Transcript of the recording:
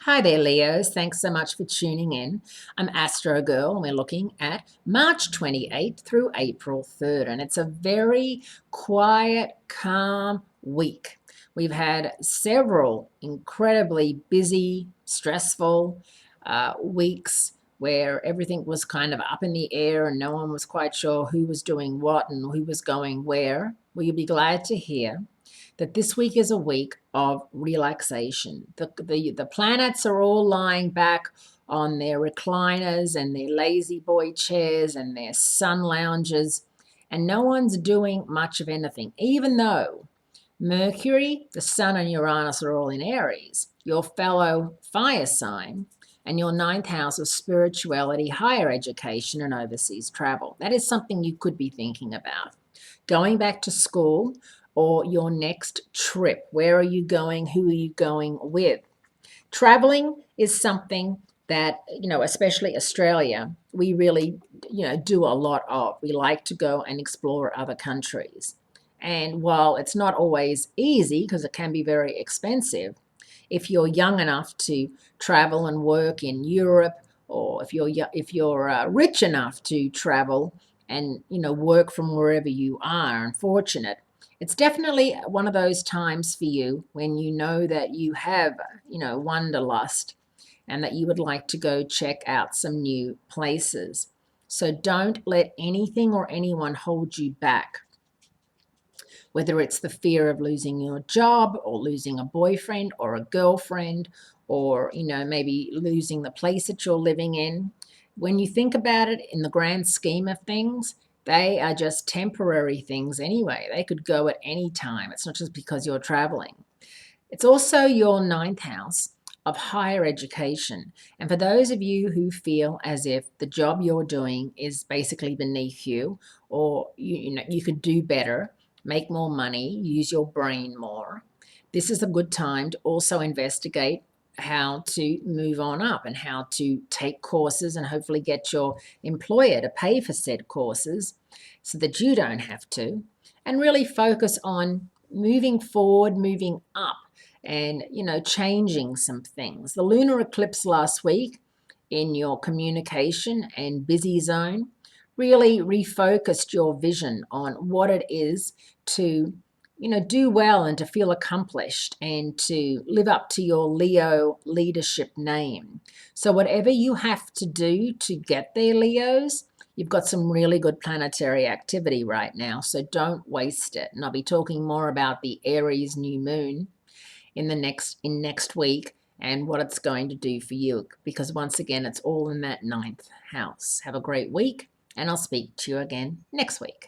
Hi there, Leos. Thanks so much for tuning in. I'm Astrogirl, and we're looking at March 28th through April 3rd, and it's a very quiet, calm week. We've had several incredibly busy, stressful weeks where everything was kind of up in the air and no one was quite sure who was doing what and who was going where. Well, you'll be glad to hear that this week is a week of relaxation. The planets are all lying back on their recliners and their lazy boy chairs and their sun lounges, and no one's doing much of anything, even though Mercury, the Sun, and Uranus are all in Aries, your fellow fire sign, and your ninth house of spirituality, higher education, and overseas travel. That is something you could be thinking about. Going back to school or your next trip. Where are you going? Who are you going with? Traveling is something that, especially Australia, we really, do a lot of. We like to go and explore other countries. And while it's not always easy because it can be very expensive, if you're young enough to travel and work in Europe, or if you're rich enough to travel and work from wherever you are and fortunate, it's definitely one of those times for you when you know that you have wanderlust and that you would like to go check out some new places. So don't let anything or anyone hold you back, whether it's the fear of losing your job or losing a boyfriend or a girlfriend, or maybe losing the place that you're living in. When you think about it in the grand scheme of things, they are just temporary things anyway. They could go at any time. It's not just because you're traveling. It's also your ninth house of higher education. And for those of you who feel as if the job you're doing is basically beneath you, or you could do better, make more money, use your brain more, this is a good time to also investigate how to move on up and how to take courses and hopefully get your employer to pay for said courses so that you don't have to, and really focus on moving forward, moving up, and changing some things. The lunar eclipse last week in your communication and busy zone really refocused your vision on what it is to do well and to feel accomplished and to live up to your Leo leadership name. So whatever you have to do to get there, Leos, you've got some really good planetary activity right now, so don't waste it. And I'll be talking more about the Aries new moon in next week and what it's going to do for you, because once again, it's all in that ninth house. Have a great week, and I'll speak to you again next week.